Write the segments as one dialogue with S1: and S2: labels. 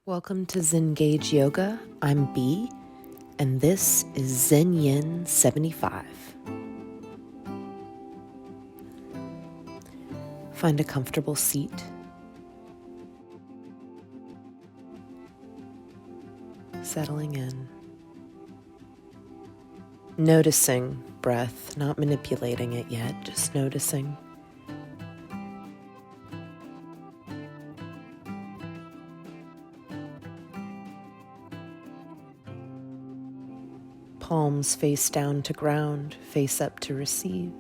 S1: Welcome to Zen Yoga. I'm B, and this is Zen Yin 75. Find a comfortable seat. Settling in. Noticing breath, not manipulating it yet, just noticing. Palms face down to ground, face up to receive.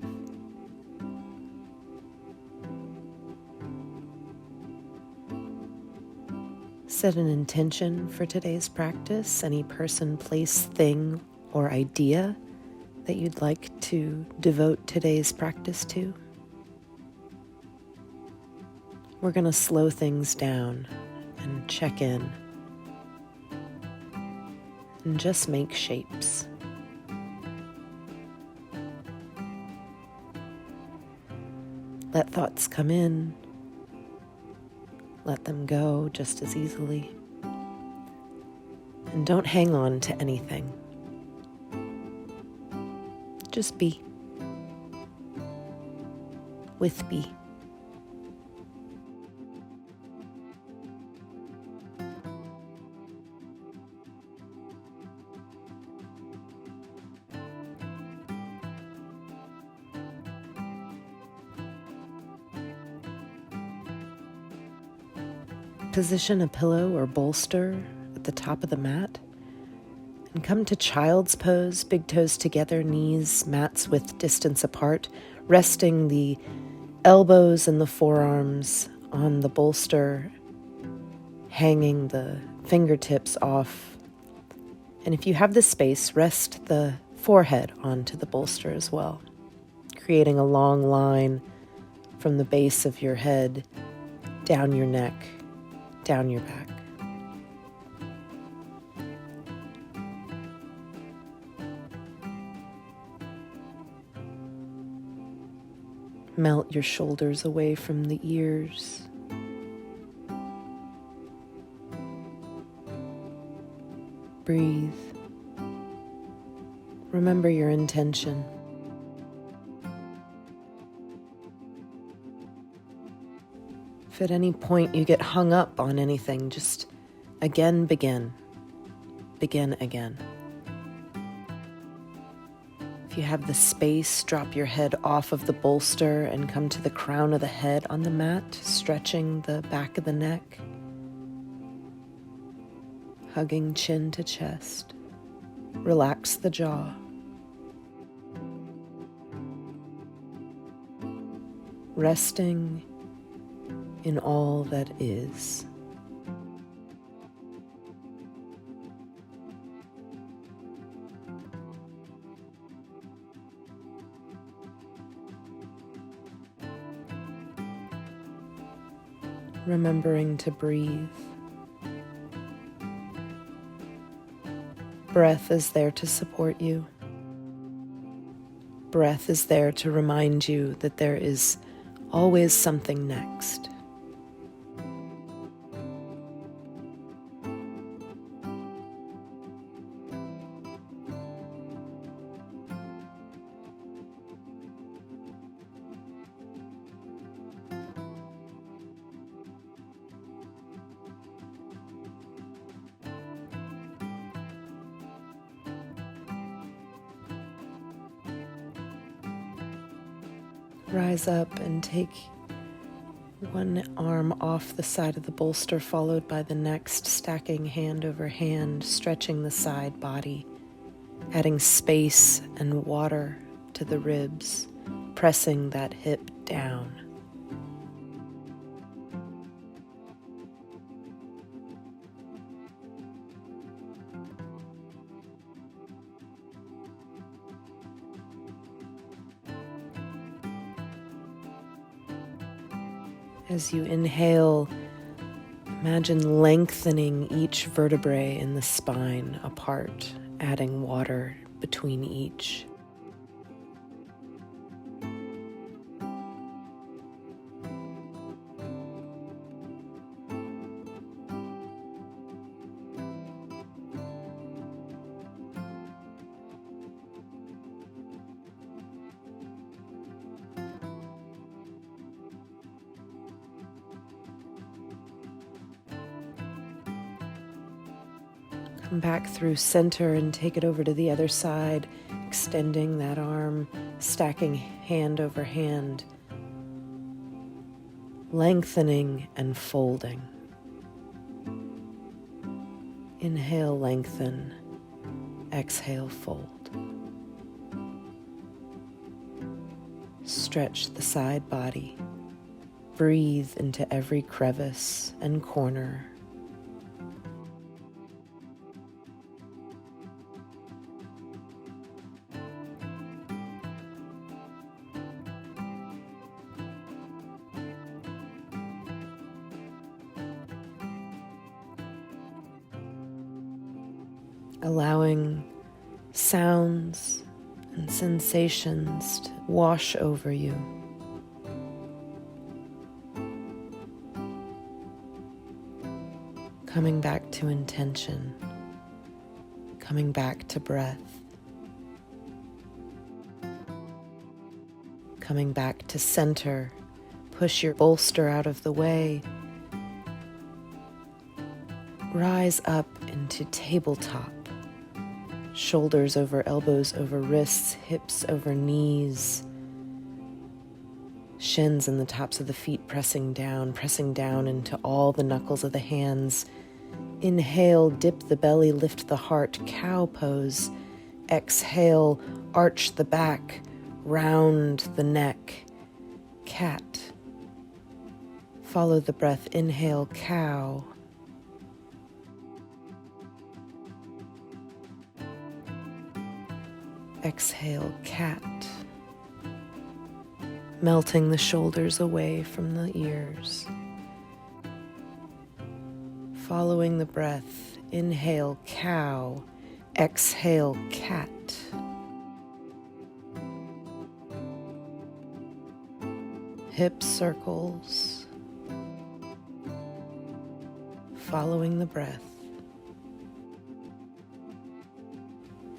S1: Set an intention for today's practice, any person, place, thing, or idea that you'd like to devote today's practice to. We're going to slow things down and check in and just make shapes. Let thoughts come in, let them go just as easily, and don't hang on to anything. Just be. With be. Position a pillow or bolster at the top of the mat and come to child's pose, big toes together, knees, mats width distance apart, resting the elbows and the forearms on the bolster, hanging the fingertips off. And if you have the space, rest the forehead onto the bolster as well, creating a long line from the base of your head, down your neck, down your back. Melt your shoulders away from the ears. Breathe. Remember your intention. If at any point you get hung up on anything, just again begin. Begin again. If you have the space, drop your head off of the bolster and come to the crown of the head on the mat, stretching the back of the neck, hugging chin to chest. Relax the jaw. Resting in all that is. Remembering to breathe. Breath is there to support you. Breath is there to remind you that there is always something next. Rise up and take one arm off the side of the bolster, followed by the next, stacking hand over hand, stretching the side body, adding space and water to the ribs, pressing that hip down. As you inhale, imagine lengthening each vertebrae in the spine apart, adding water between each. Come back through center and take it over to the other side, extending that arm, stacking hand over hand, lengthening and folding. Inhale, lengthen. Exhale, fold. Stretch the side body. Breathe into every crevice and corner. Allowing sounds and sensations to wash over you. Coming back to intention, coming back to breath, coming back to center. Push your bolster out of the way. Rise up into tabletop. Shoulders over elbows over wrists, hips over knees. Shins and the tops of the feet pressing down into all the knuckles of the hands. Inhale, dip the belly, lift the heart, cow pose. Exhale, arch the back, round the neck, cat. Follow the breath, inhale, cow. Exhale, cat. Melting the shoulders away from the ears. Following the breath, inhale, cow. Exhale, cat. Hip circles. Following the breath.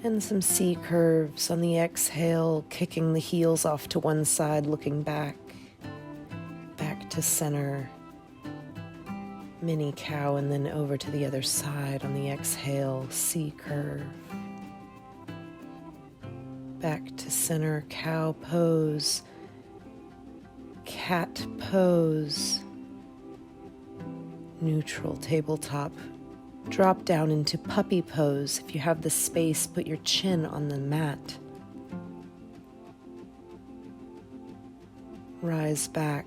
S1: And some C curves on the exhale, kicking the heels off to one side, looking back to center, mini cow, and then over to the other side on the exhale, C curve. Back to center, cow pose, cat pose, neutral tabletop. Drop down into puppy pose. If you have the space, put your chin on the mat. Rise back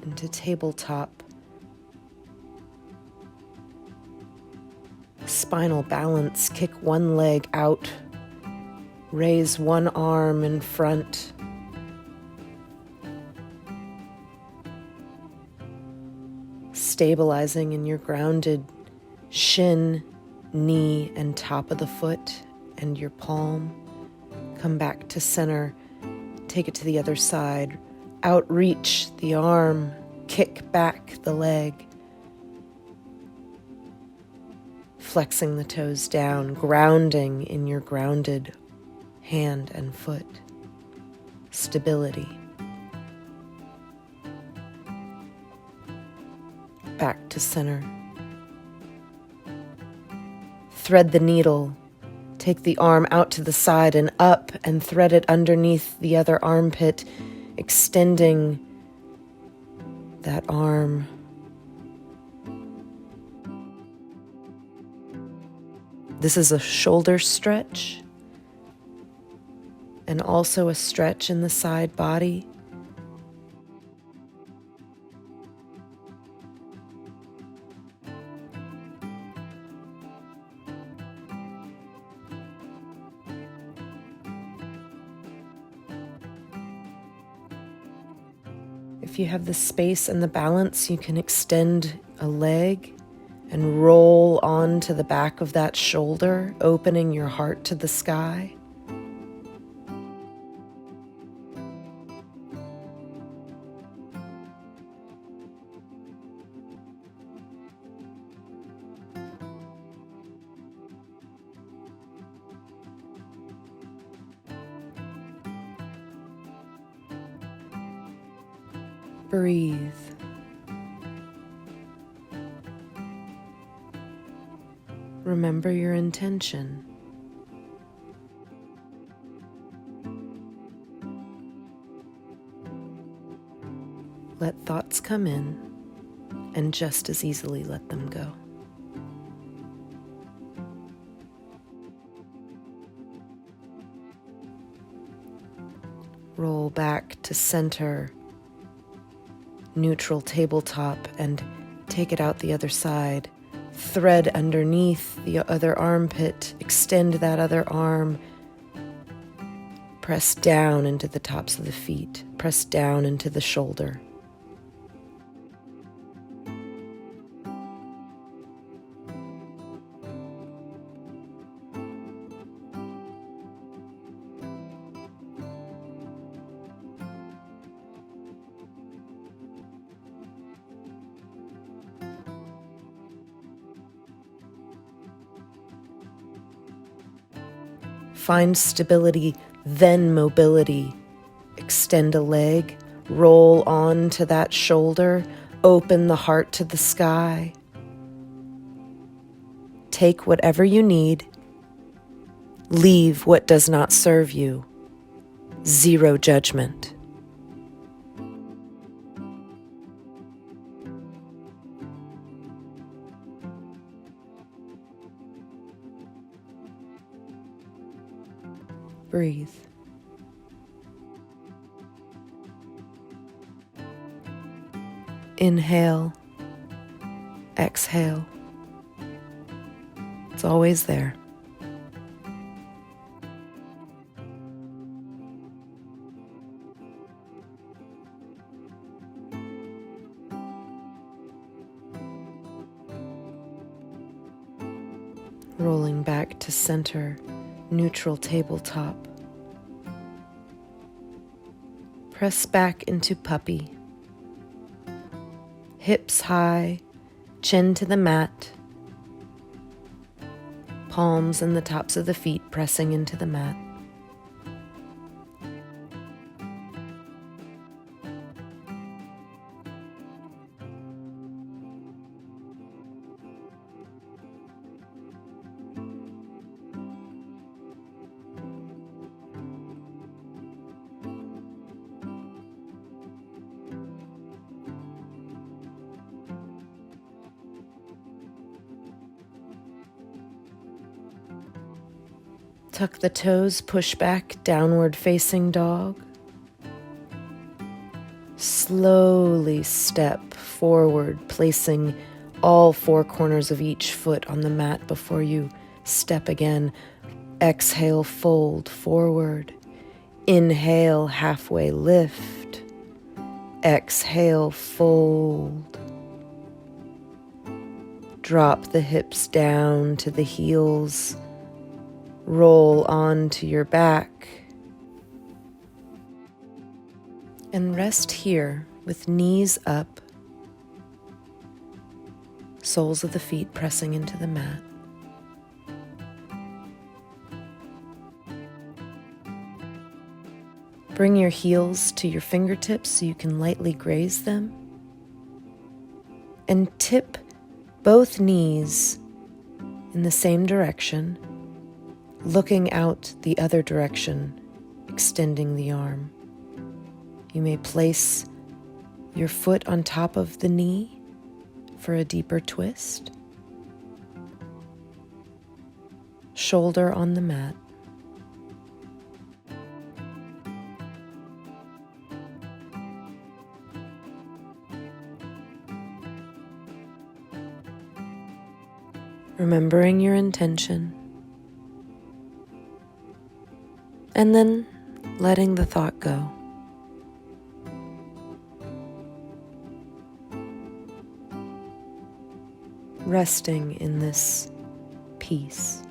S1: into tabletop. Spinal balance. Kick one leg out. Raise one arm in front. Stabilizing in your grounded shin, knee, and top of the foot and your palm. Come back to center. Take it to the other side. Outreach the arm. Kick back the leg. Flexing the toes down. Grounding in your grounded hand and foot. Stability. Back to center. Thread the needle. Take the arm out to the side and up and thread it underneath the other armpit, extending that arm. This is a shoulder stretch and also a stretch in the side body. If you have the space and the balance, you can extend a leg and roll onto the back of that shoulder, opening your heart to the sky. Breathe. Remember your intention. Let thoughts come in and just as easily let them go. Roll back to center, neutral tabletop, and take it out the other side. Thread underneath the other armpit, extend that other arm. Press down into the tops of the feet, press down into the shoulder. Find stability, then mobility. Extend a leg, roll on to that shoulder, open the heart to the sky. Take whatever you need, leave what does not serve you. Zero judgment. Breathe. Inhale, exhale. It's always there. Rolling back to center, neutral tabletop. Press back into puppy. Hips high, chin to the mat. Palms and the tops of the feet pressing into the mat. Tuck the toes, push back, downward facing dog. Slowly step forward, placing all four corners of each foot on the mat before you step again. Exhale, fold forward. Inhale, halfway lift. Exhale, fold. Drop the hips down to the heels. Roll onto your back. And rest here with knees up, soles of the feet pressing into the mat. Bring your heels to your fingertips so you can lightly graze them. And tip both knees in the same direction, looking out the other direction, extending the arm. You may place your foot on top of the knee for a deeper twist. Shoulder on the mat. Remembering your intention. And then letting the thought go. Resting in this peace.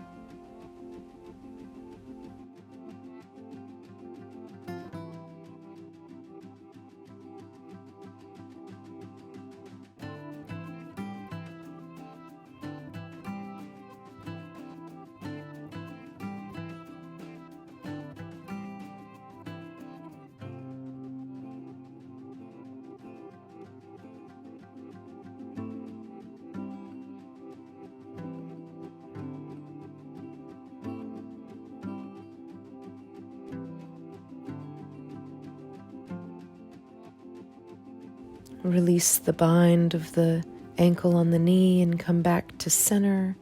S1: Release the bind of the ankle on the knee and come back to center.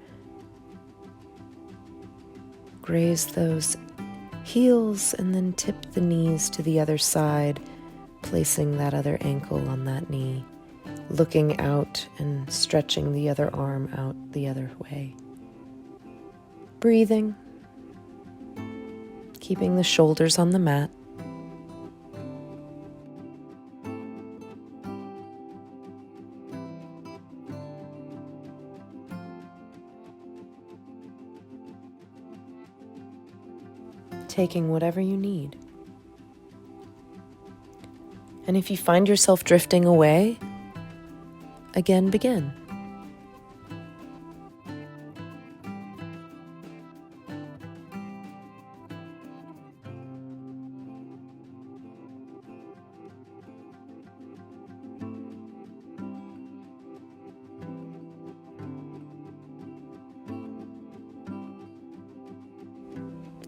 S1: Graze those heels and then tip the knees to the other side, placing that other ankle on that knee, looking out and stretching the other arm out the other way. Breathing, keeping the shoulders on the mat. Taking whatever you need. And if you find yourself drifting away, again begin.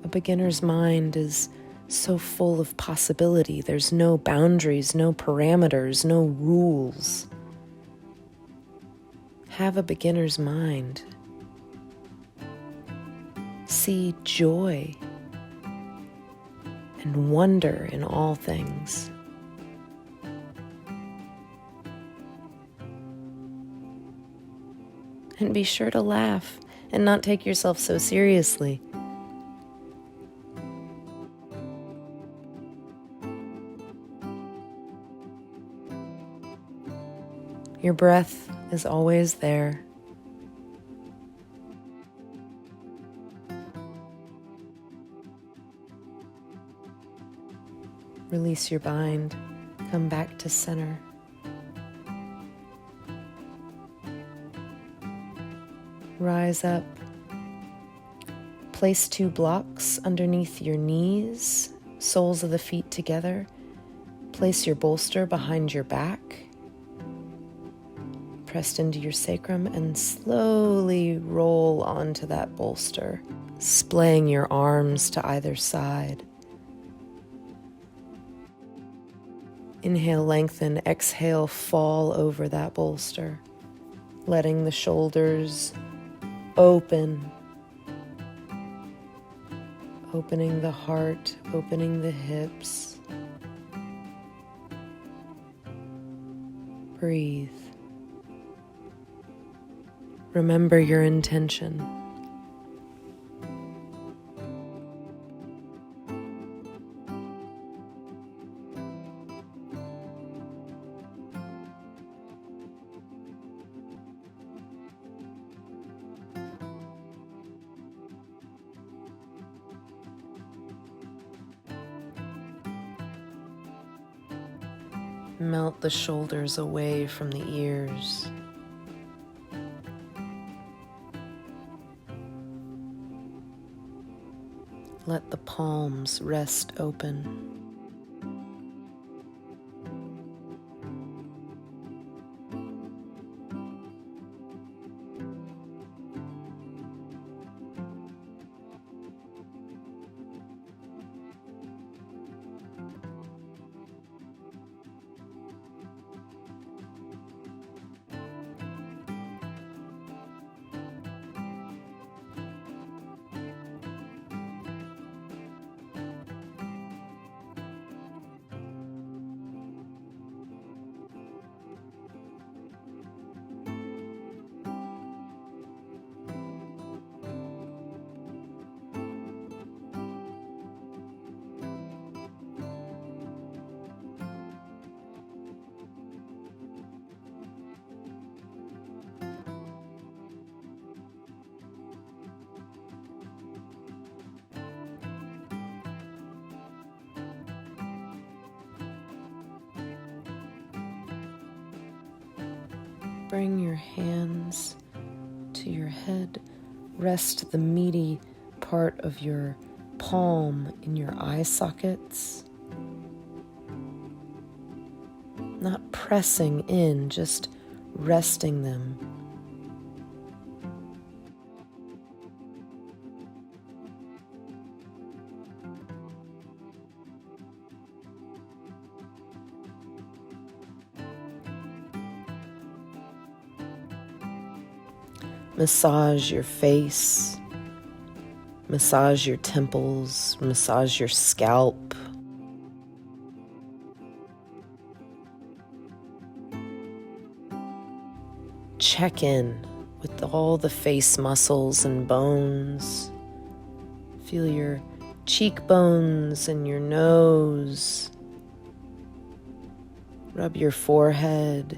S1: A beginner's mind is so full of possibility. There's no boundaries, no parameters, no rules. Have a beginner's mind. See joy and wonder in all things. And be sure to laugh and not take yourself so seriously. Your breath is always there. Release your bind. Come back to center. Rise up. Place 2 blocks underneath your knees, soles of the feet together. Place your bolster behind your back, pressed into your sacrum, and slowly roll onto that bolster, splaying your arms to either side. Inhale, lengthen. Exhale, fall over that bolster, letting the shoulders open, opening the heart, opening the hips. Breathe. Remember your intention. Melt the shoulders away from the ears. Let the palms rest open. Bring your hands to your head. Rest the meaty part of your palm in your eye sockets. Not pressing in, just resting them. Massage your face, massage your temples, massage your scalp. Check in with all the face muscles and bones. Feel your cheekbones and your nose. Rub your forehead,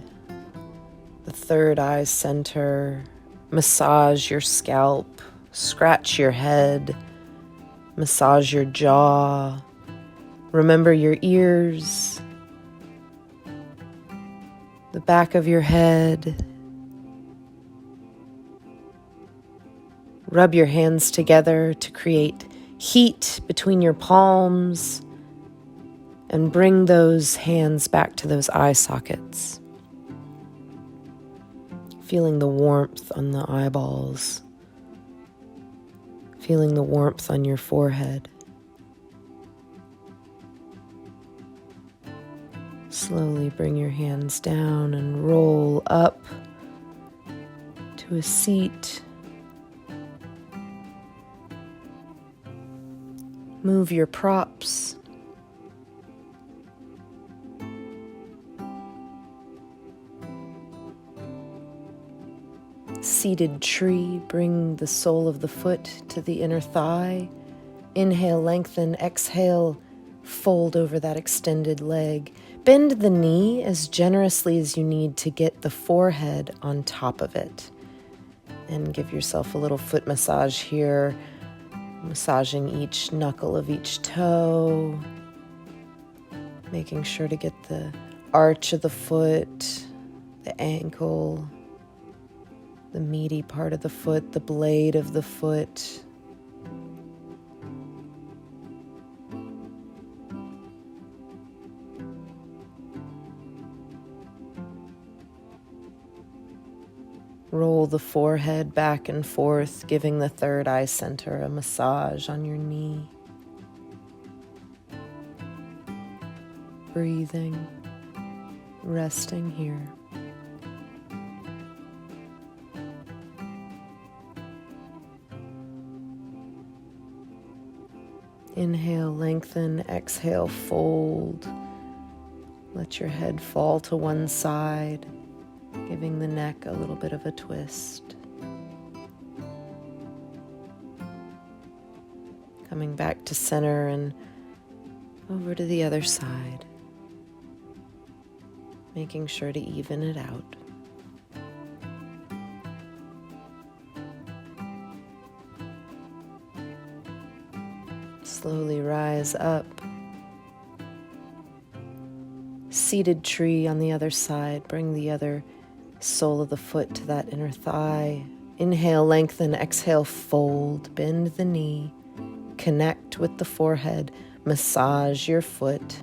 S1: the third eye center. Massage your scalp, scratch your head, massage your jaw. Remember your ears, the back of your head. Rub your hands together to create heat between your palms and bring those hands back to those eye sockets. Feeling the warmth on the eyeballs, feeling the warmth on your forehead. Slowly bring your hands down and roll up to a seat. Move your props. Seated tree, bring the sole of the foot to the inner thigh. Inhale, lengthen, exhale, fold over that extended leg. Bend the knee as generously as you need to get the forehead on top of it. And give yourself a little foot massage here. Massaging each knuckle of each toe, making sure to get the arch of the foot, the ankle, the meaty part of the foot, the blade of the foot. Roll the forehead back and forth, giving the third eye center a massage on your knee. Breathing, resting here. Inhale, lengthen, exhale, fold. Let your head fall to one side, giving the neck a little bit of a twist. Coming back to center and over to the other side. Making sure to even it out. Slowly rise up. Seated tree on the other side. Bring the other sole of the foot to that inner thigh. Inhale, lengthen, exhale, fold. Bend the knee. Connect with the forehead. Massage your foot.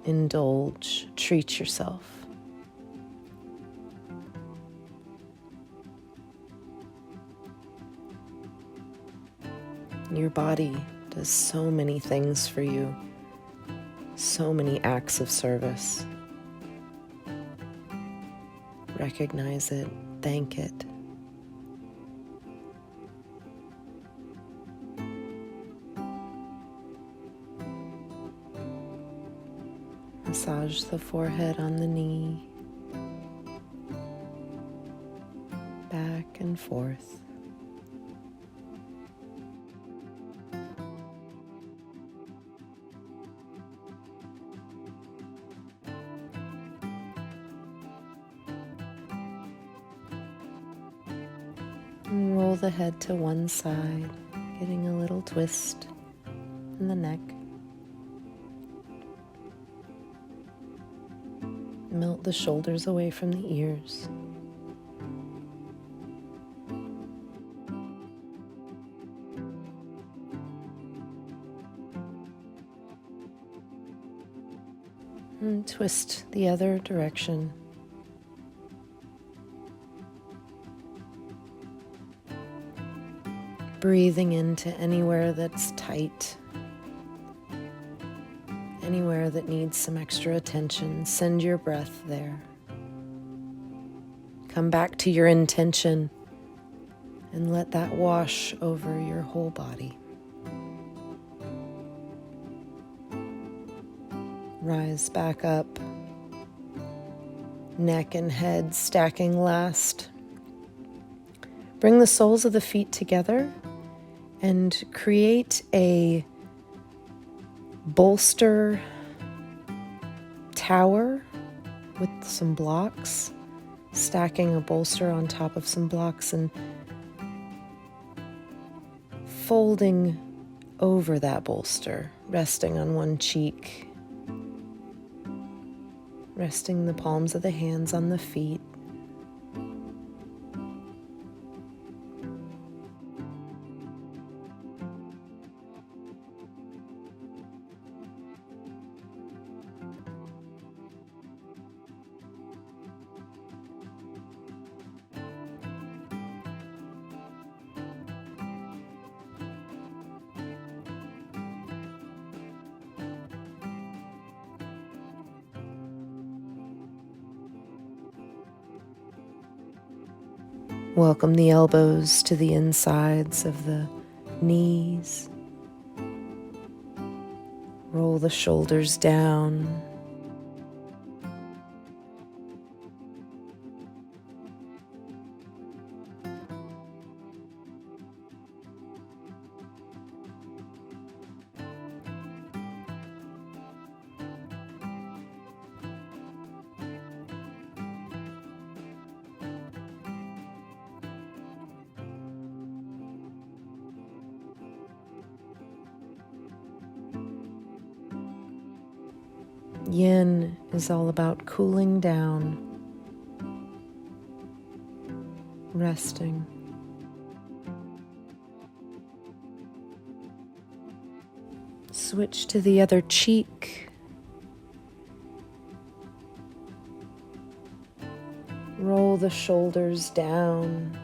S1: Indulge. Treat yourself. Your body does so many things for you, so many acts of service. Recognize it, thank it. Massage the forehead on the knee, back and forth. And roll the head to one side, getting a little twist in the neck. Melt the shoulders away from the ears. And twist the other direction. Breathing into anywhere that's tight, anywhere that needs some extra attention. Send your breath there. Come back to your intention and let that wash over your whole body. Rise back up, neck and head stacking last. Bring the soles of the feet together and create a bolster tower with some blocks, stacking a bolster on top of some blocks and folding over that bolster, resting on one cheek, resting the palms of the hands on the feet. Welcome the elbows to the insides of the knees. Roll the shoulders down. Yin is all about cooling down, resting. Switch to the other cheek. Roll the shoulders down.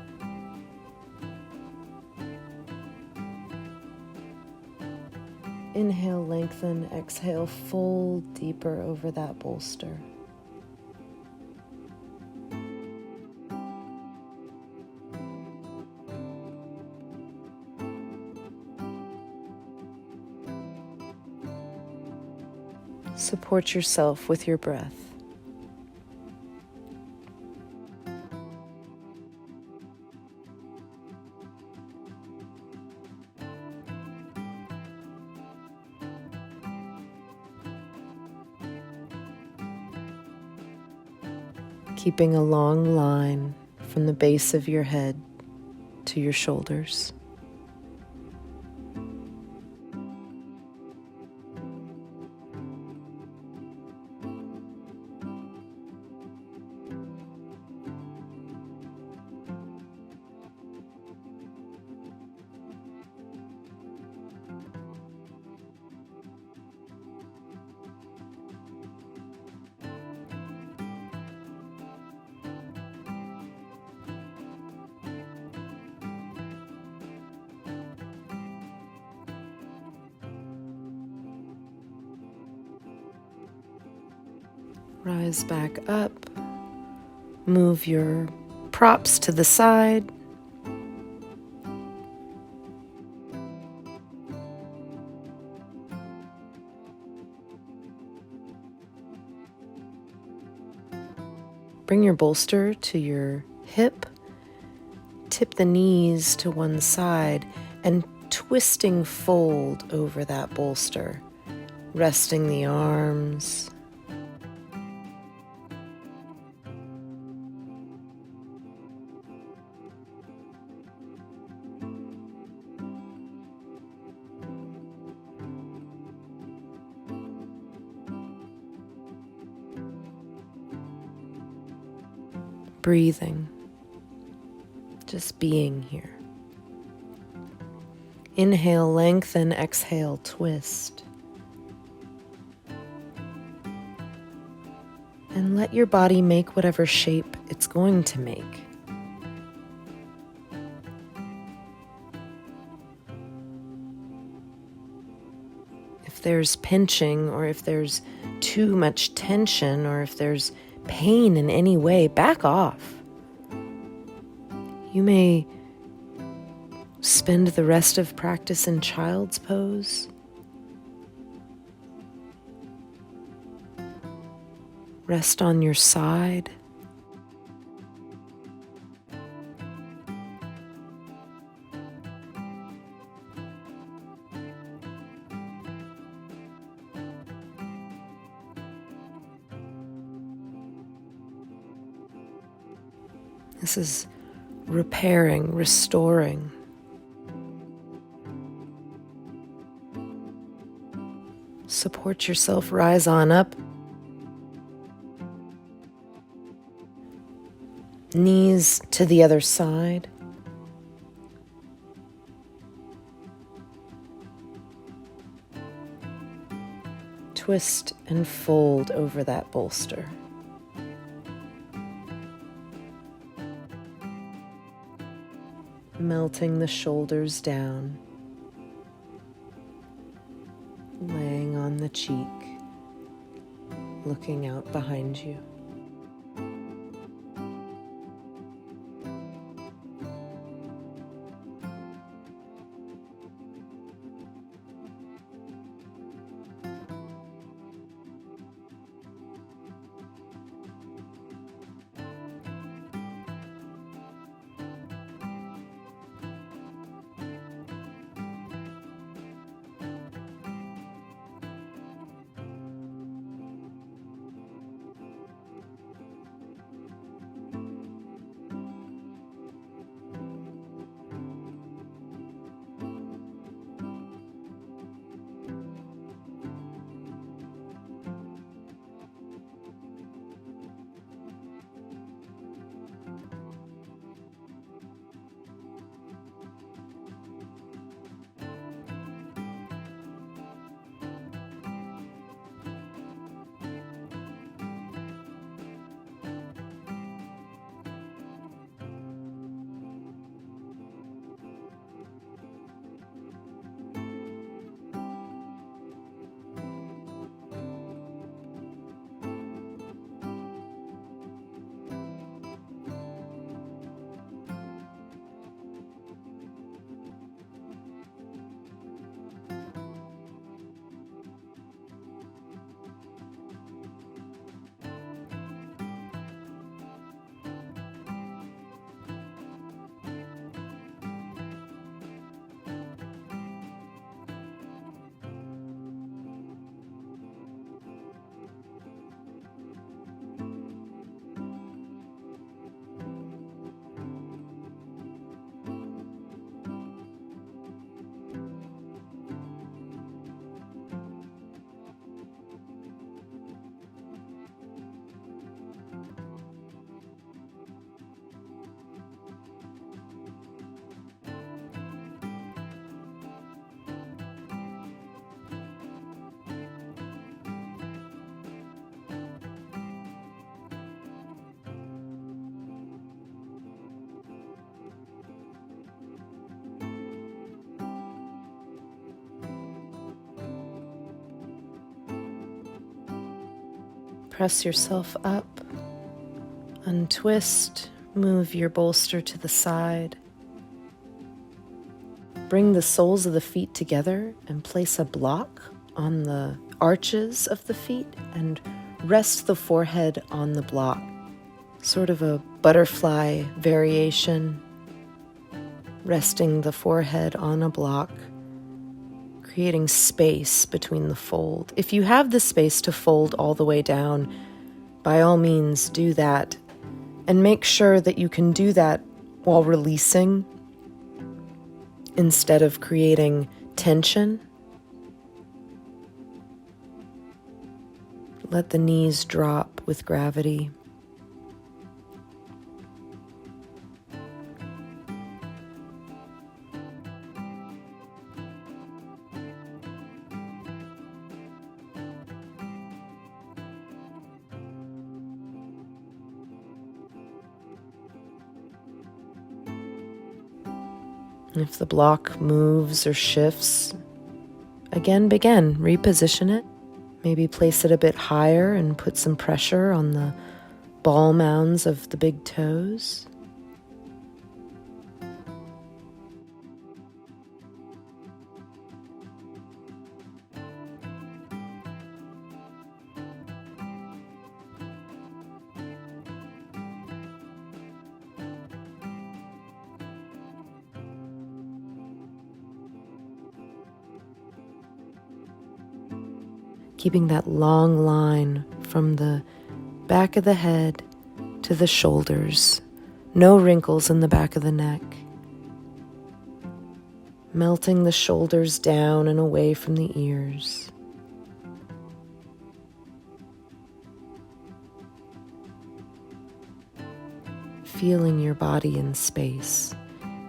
S1: Inhale, lengthen. Exhale, fold deeper over that bolster. Support yourself with your breath. Keeping a long line from the base of your head to your shoulders. Rise back up. Move your props to the side. Bring your bolster to your hip. Tip the knees to one side and twisting fold over that bolster, resting the arms. Breathing, just being here. Inhale, lengthen, exhale, twist. And let your body make whatever shape it's going to make. If there's pinching, or if there's too much tension, or if there's pain in any way, back off. You may spend the rest of practice in child's pose. Rest on your side. This is repairing, restoring. Support yourself, rise on up. Knees to the other side. Twist and fold over that bolster. Melting the shoulders down. Laying on the cheek, looking out behind you. Press yourself up, untwist, move your bolster to the side. Bring the soles of the feet together and place a block on the arches of the feet and rest the forehead on the block. Sort of a butterfly variation, resting the forehead on a block, creating space between the fold. If you have the space to fold all the way down, by all means do that. And make sure that you can do that while releasing instead of creating tension. Let the knees drop with gravity. If the block moves or shifts, again, begin, reposition it. Maybe place it a bit higher and put some pressure on the ball mounds of the big toes. keeping that long line from the back of the head to the shoulders. No wrinkles in the back of the neck. Melting the shoulders down and away from the ears. Feeling your body in space.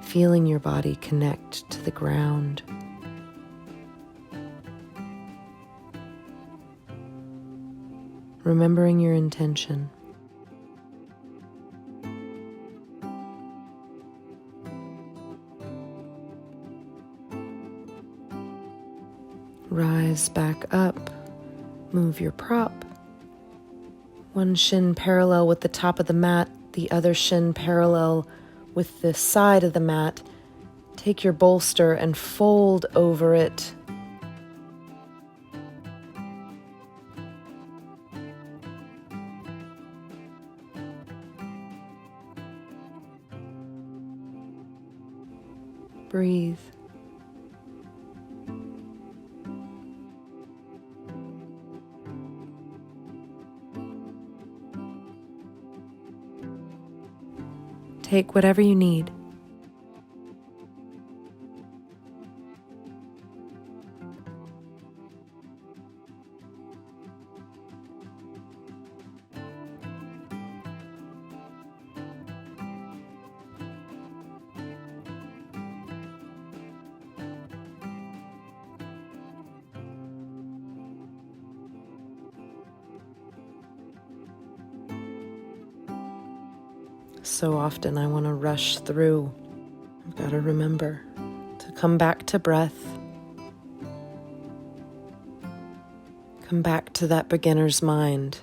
S1: Feeling your body connect to the ground. Remembering your intention. Rise back up. Move your prop. One shin parallel with the top of the mat, the other shin parallel with the side of the mat. Take your bolster and fold over it. Breathe. Take whatever you need. So often I want to rush through. I've got to remember to come back to breath. Come back to that beginner's mind.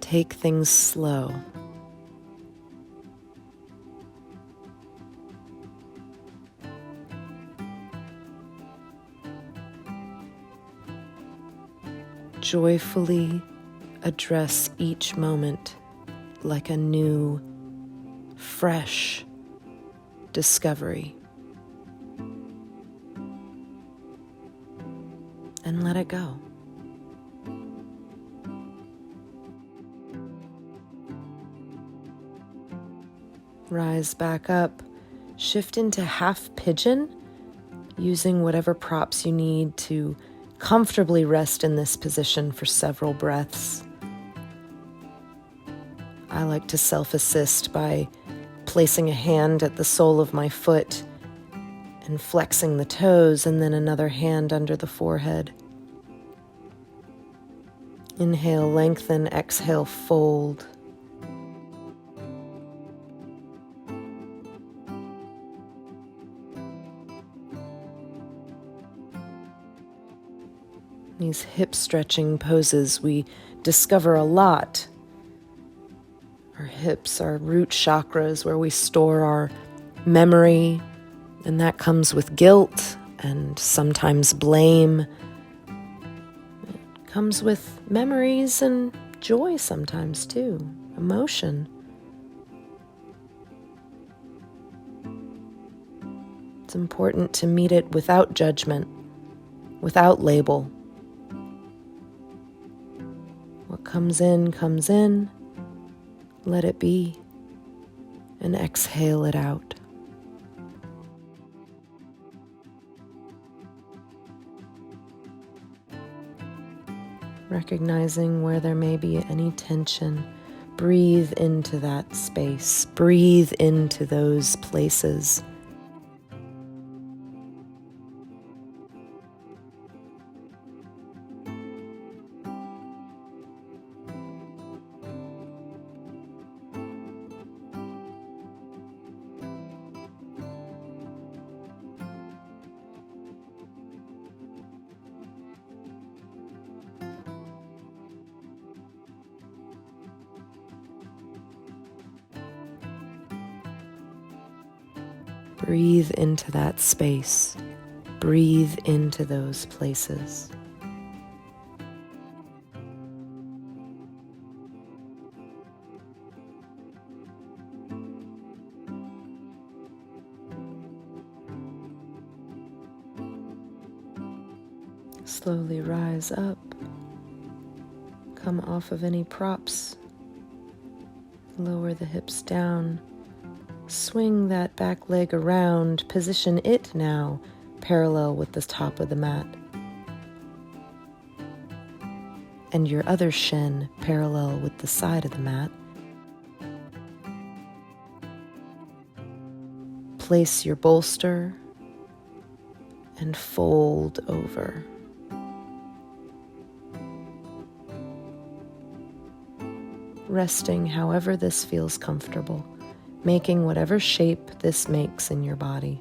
S1: Take things slow. Joyfully address each moment like a new, fresh discovery. And let it go. Rise back up. Shift into half pigeon, using whatever props you need to comfortably rest in this position for several breaths. I like to self-assist by placing a hand at the sole of my foot and flexing the toes, and then another hand under the forehead. Inhale, lengthen, exhale, fold. These hip stretching poses, we discover a lot. Our hips are root chakras where we store our memory, and that comes with guilt and sometimes blame. It comes with memories and joy sometimes too, emotion. It's important to meet it without judgment, without label. What comes in. Let it be, and exhale it out. Recognizing where there may be any tension, breathe into that space, breathe into those places. Breathe into that space. Breathe into those places. Slowly rise up, Come off of any props. Lower the hips down. Swing that back leg around. Position it now parallel with the top of the mat. And your other shin parallel with the side of the mat. Place your bolster and fold over. Resting however this feels comfortable, making whatever shape this makes in your body.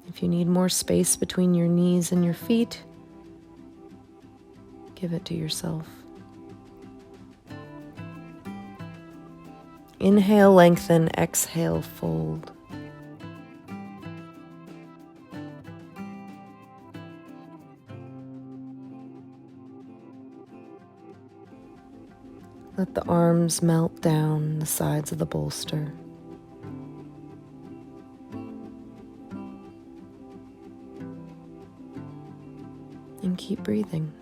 S1: If you need more space between your knees and your feet, give it to yourself. Inhale, lengthen, exhale, fold. Let the arms melt down the sides of the bolster. And keep breathing.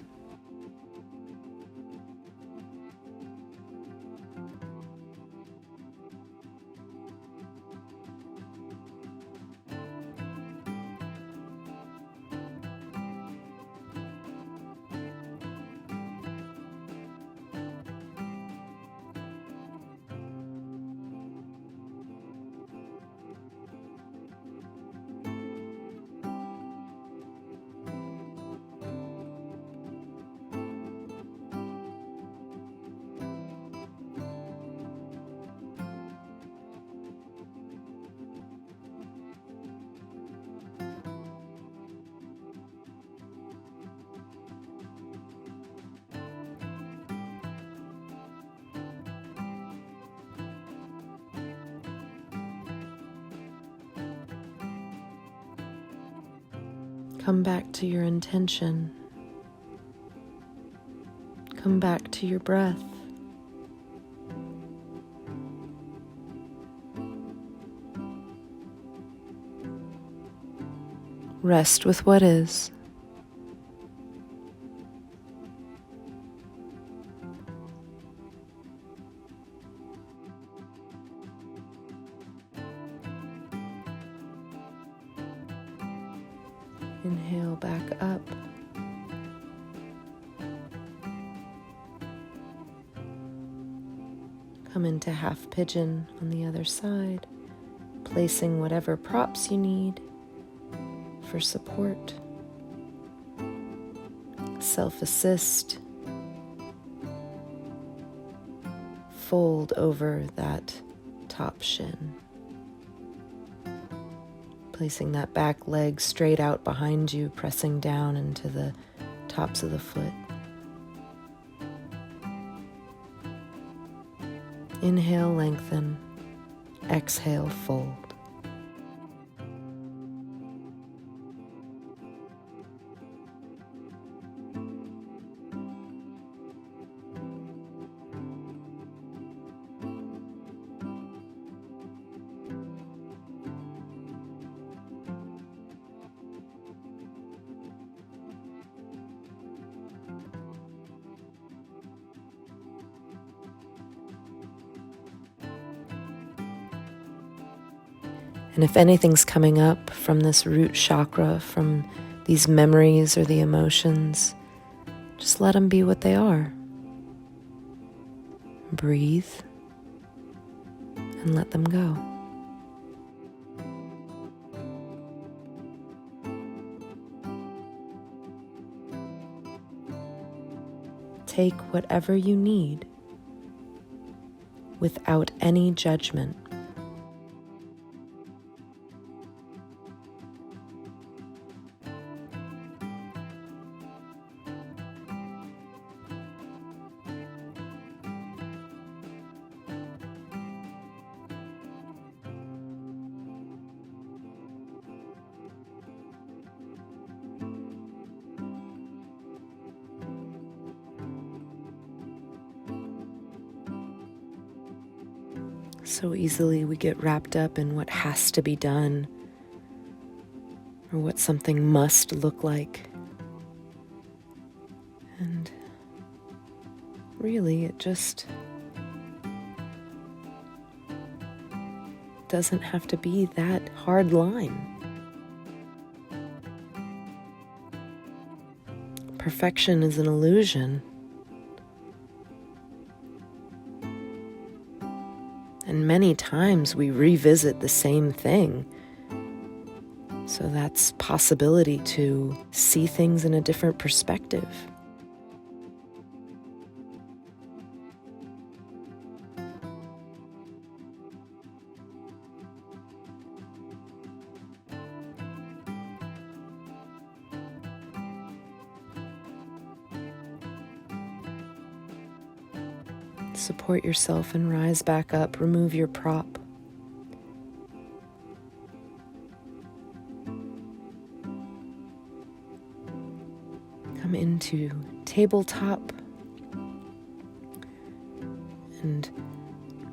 S1: Come back to your intention. Come back to your breath. Rest with what is. Inhale back up. Come into half pigeon on the other side, placing whatever props you need for support. Self-assist. Fold over that top shin. Placing that back leg straight out behind you, pressing down into the tops of the foot. Inhale, lengthen. Exhale, fold. And if anything's coming up from this root chakra, from these memories or the emotions, just let them be what they are. Breathe and let them go. Take whatever you need without any judgment. So easily we get wrapped up in what has to be done or what something must look like. And Really, it just doesn't have to be that hard line. Perfection is an illusion. And many times we revisit the same thing. So that's possibility to see things in a different perspective. Support yourself and rise back up. Remove your prop. Come into tabletop and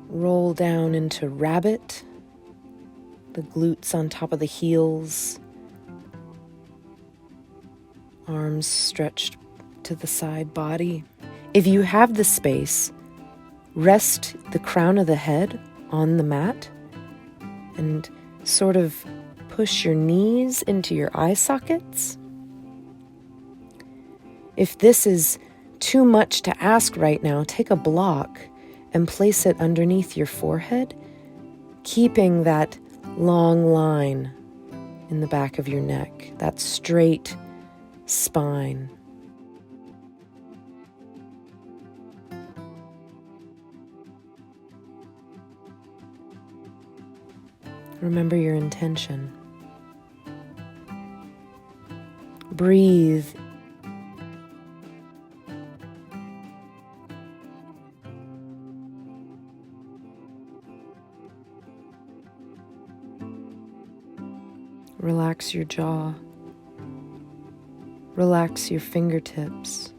S1: roll down into rabbit. The glutes on top of the heels. Arms stretched to the side body. If you have the space, rest the crown of the head on the mat and sort of push your knees into your eye sockets. If this is too much to ask right now, take a block and place it underneath your forehead, keeping that long line in the back of your neck, that straight spine. Remember your intention. Breathe. Relax your jaw. Relax your fingertips.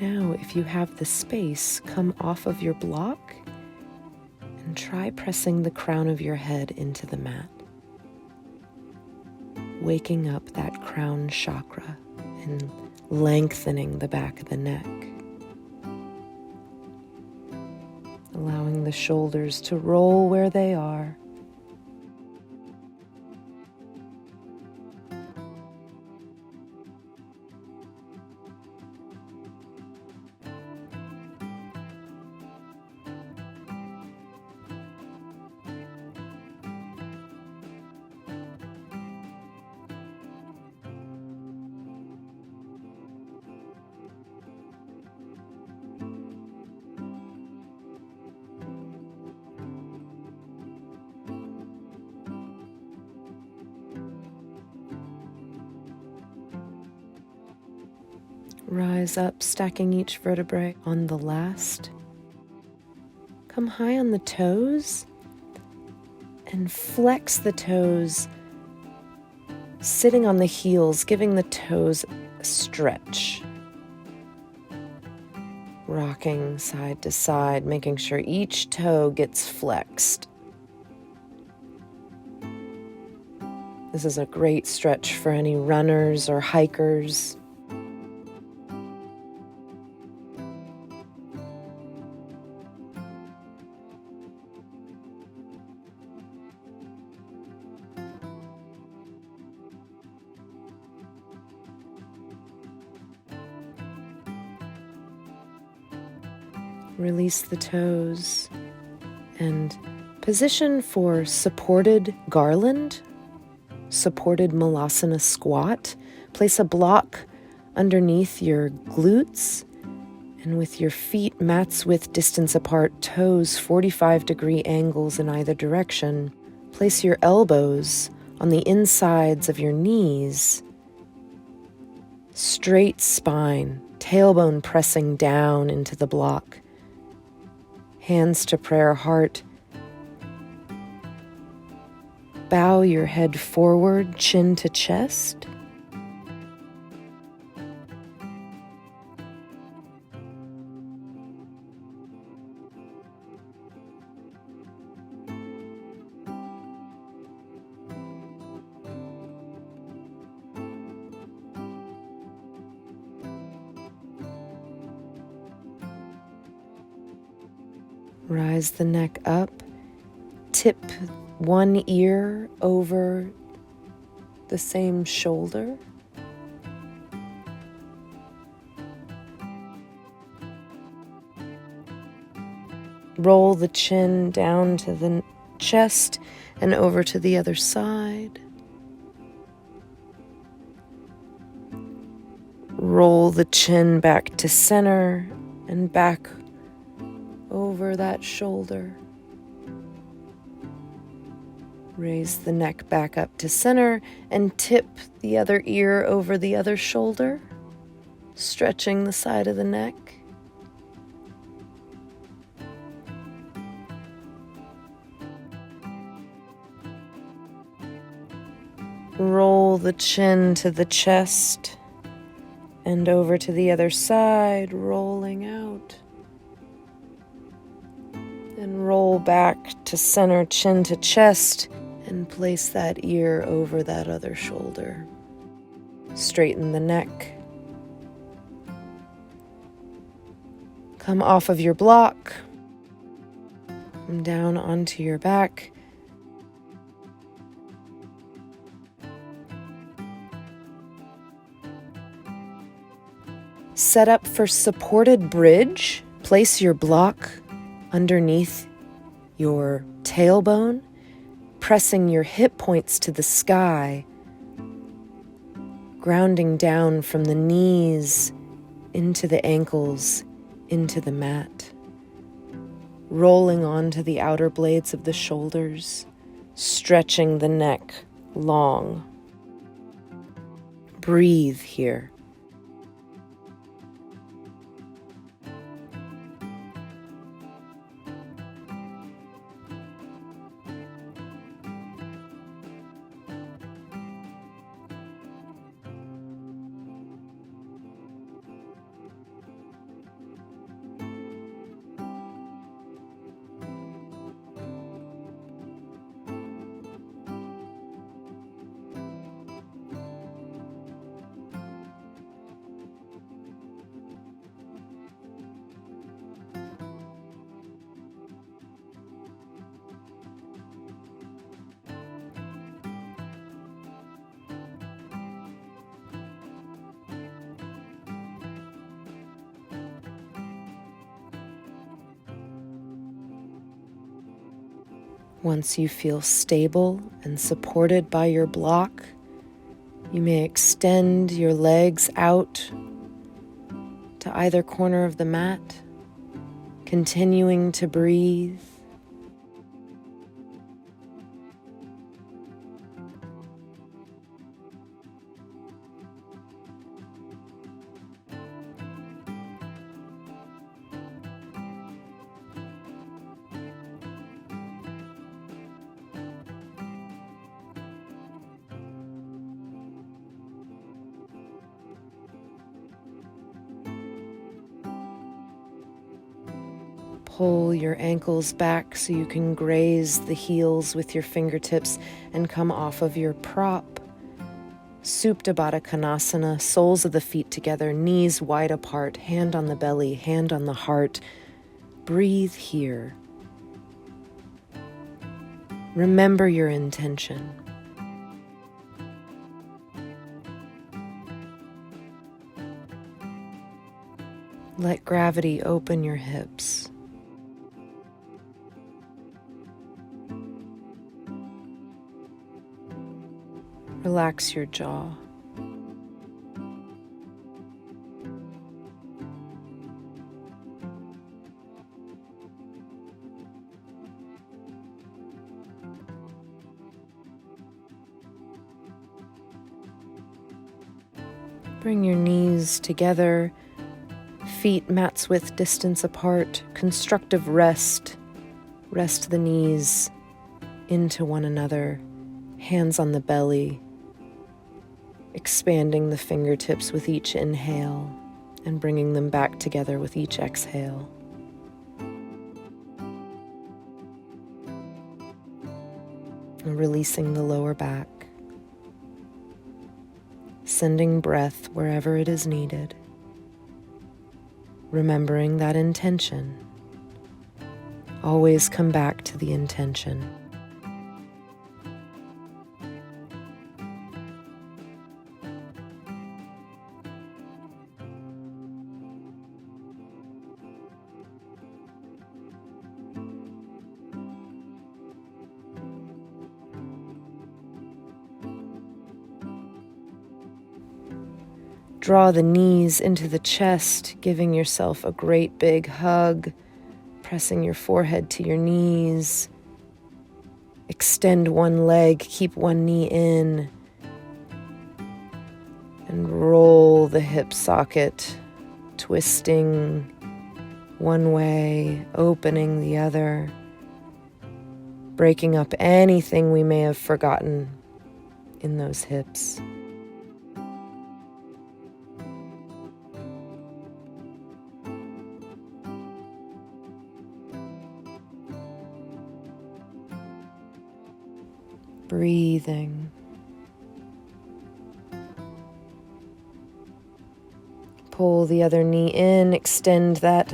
S1: Now, if you have the space, come off of your block and try pressing the crown of your head into the mat, waking up that crown chakra and lengthening the back of the neck, allowing the shoulders to roll where they are. Rise up, stacking each vertebrae on the last. Come high on the toes and flex the toes, sitting on the heels, giving the toes a stretch. Rocking side to side, making sure each toe gets flexed. This is a great stretch for any runners or hikers. Release the toes and position for supported garland, supported malasana squat. Place a block underneath your glutes and with your feet mats width distance apart, toes 45-degree angles in either direction. Place your elbows on the insides of your knees. Straight spine, tailbone pressing down into the block. Hands to prayer heart. Bow your head forward, chin to chest. Rise the neck up. Tip one ear over the same shoulder. Roll the chin down to the chest and over to the other side. Roll the chin back to center and back over that shoulder. Raise the neck back up to center and tip the other ear over the other shoulder, stretching the side of the neck. Roll the chin to the chest and over to the other side, rolling out. And roll back to center, chin to chest, and place that ear over that other shoulder. Straighten the neck. Come off of your block. Come down onto your back. Set up for supported bridge. Place your block underneath your tailbone, pressing your hip points to the sky, grounding down from the knees into the ankles, into the mat, rolling onto the outer blades of the shoulders, stretching the neck long. Breathe here. Once you feel stable and supported by your block, you may extend your legs out to either corner of the mat, continuing to breathe. Pull your ankles back so you can graze the heels with your fingertips and come off of your prop. Supta Baddha Konasana, soles of the feet together, knees wide apart, hand on the belly, hand on the heart. Breathe here. Remember your intention. Let gravity open your hips. Relax your jaw. Bring your knees together, feet mats width distance apart, constructive rest. Rest the knees into one another, hands on the belly, expanding the fingertips with each inhale and bringing them back together with each exhale. And releasing the lower back, sending breath wherever it is needed, remembering that intention. Always come back to the intention. Draw the knees into the chest, giving yourself a great big hug, pressing your forehead to your knees. Extend one leg, keep one knee in, and roll the hip socket, twisting one way, opening the other, breaking up anything we may have forgotten in those hips. Breathing. Pull the other knee in, extend that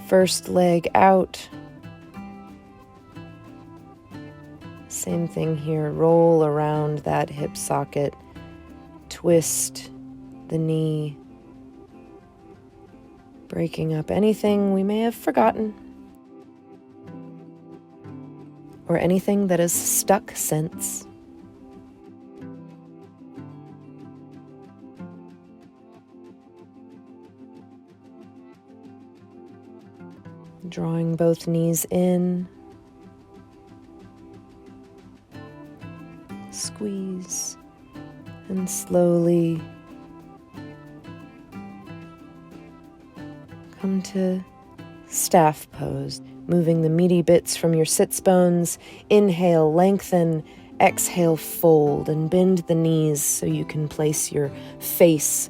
S1: first leg out. Same thing here, roll around that hip socket, twist the knee, breaking up anything we may have forgotten or anything that is stuck since. Drawing both knees in, squeeze, and slowly come to staff pose, moving the meaty bits from your sits bones. Inhale, lengthen, exhale, fold, and bend the knees so you can place your face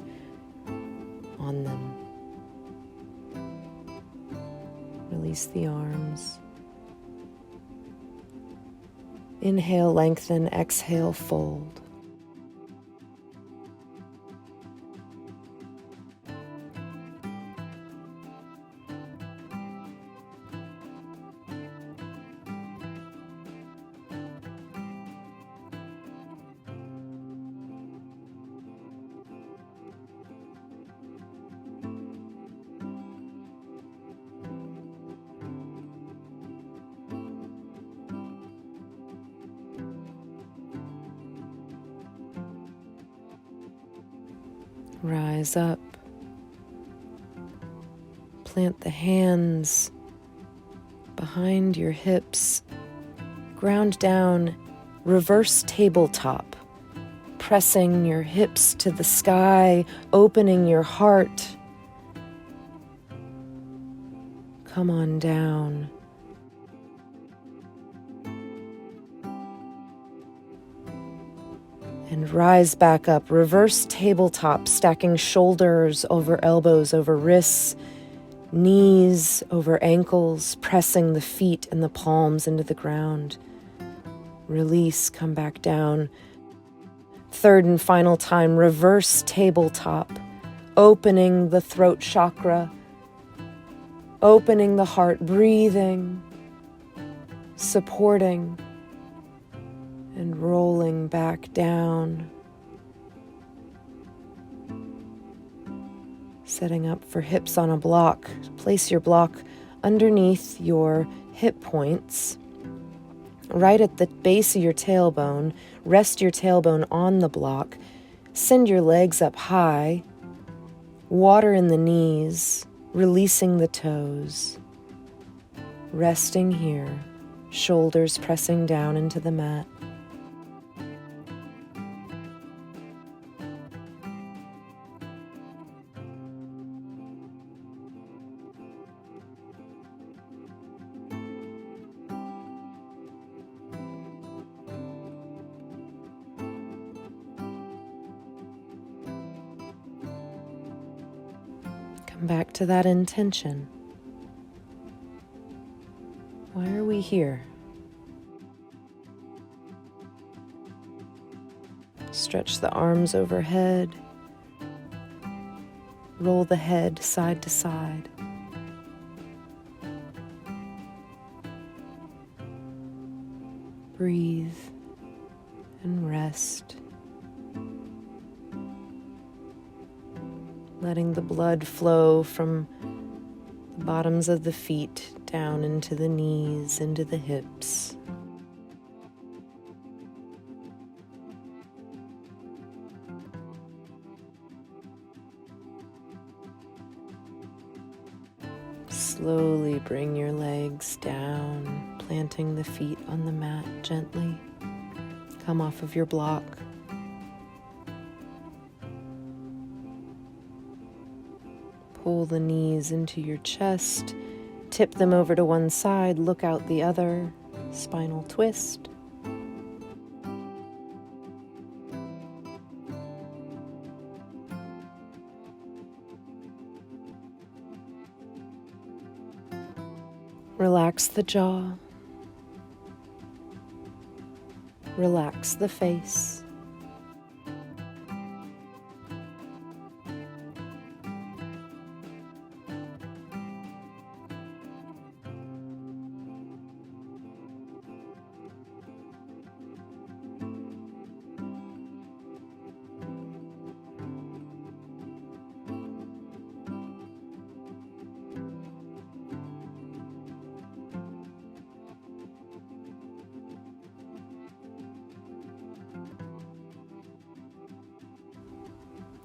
S1: on them. Release the arms. Inhale, lengthen, exhale, fold. Rise up. Plant the hands behind your hips. Ground down, reverse tabletop. Pressing your hips to the sky, opening your heart. Come on down. And rise back up, reverse tabletop, stacking shoulders over elbows, over wrists, knees over ankles, pressing the feet and the palms into the ground. Release, come back down. Third and final time, reverse tabletop, opening the throat chakra, opening the heart, breathing, supporting, and rolling back down. Setting up for hips on a block. Place your block underneath your hip points, right at the base of your tailbone. Rest your tailbone on the block. Send your legs up high. Water in the knees, releasing the toes. Resting here, shoulders pressing down into the mat. Come back to that intention. Why are we here? Stretch the arms overhead. Roll the head side to side. Breathe and rest, letting the blood flow from the bottoms of the feet down into the knees, into the hips. Slowly bring your legs down, planting the feet on the mat gently. Come off of your block. Pull the knees into your chest, tip them over to one side, look out the other, spinal twist. Relax the jaw. Relax the face.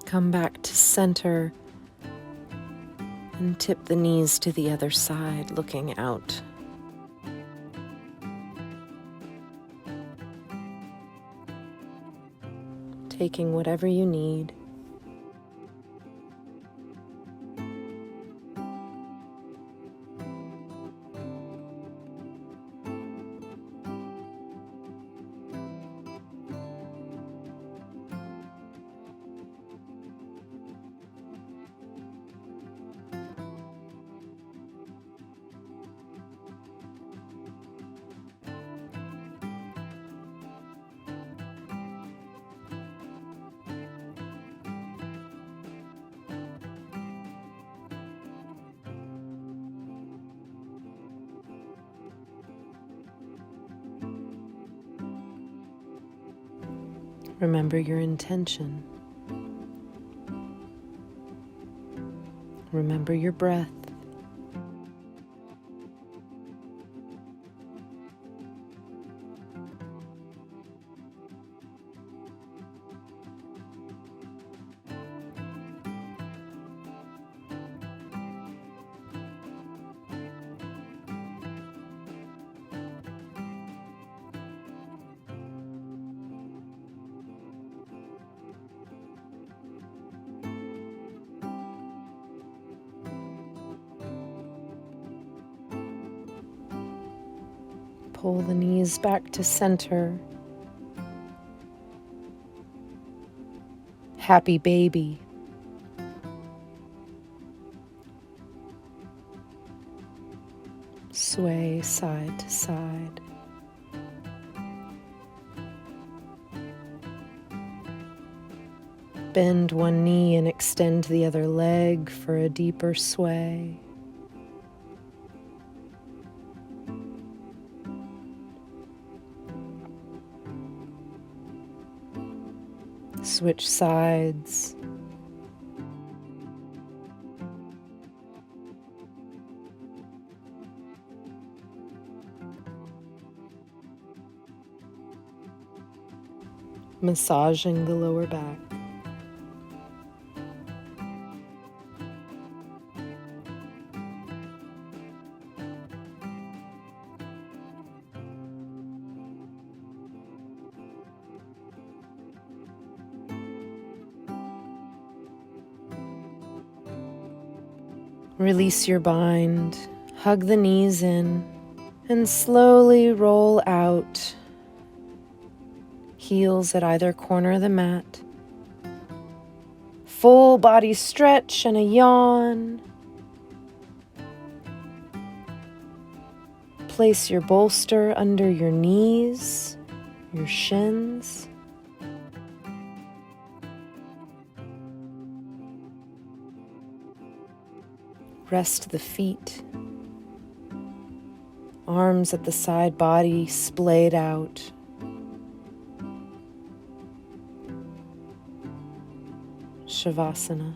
S1: Come back to center and tip the knees to the other side, looking out. Taking whatever you need. Remember your intention. Remember your breath. Pull the knees back to center. Happy baby. Sway side to side. Bend one knee and extend the other leg for a deeper sway. Switch sides. Massaging the lower back. Release your bind, hug the knees in, and slowly roll out. Heels at either corner of the mat. Full body stretch and a yawn. Place your bolster under your knees, your shins. Rest the feet Arms at the side, body splayed out. Shavasana.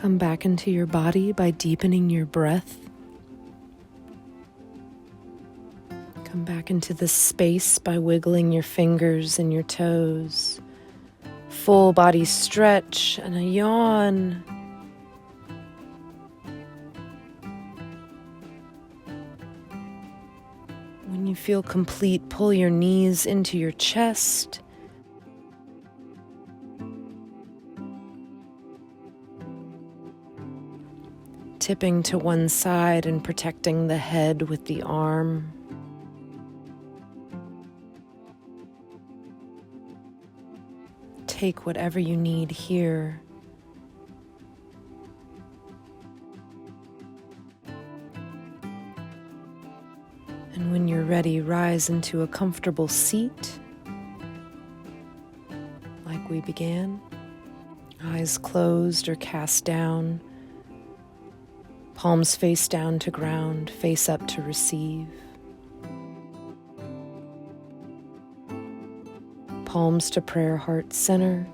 S1: Come back into your body by deepening your breath. Come back into this space by wiggling your fingers and your toes. Full body stretch and a yawn. When you feel complete, pull your knees into your chest. Tipping to one side and protecting the head with the arm. Take whatever you need here. And when you're ready, rise into a comfortable seat, like we began. Eyes closed or cast down. Palms face down to ground, face up to receive. Palms to prayer heart center.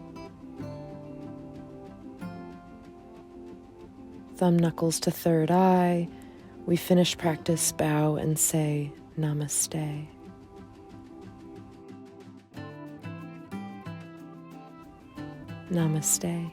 S1: Thumb knuckles to third eye. We finish practice, bow and say namaste. Namaste.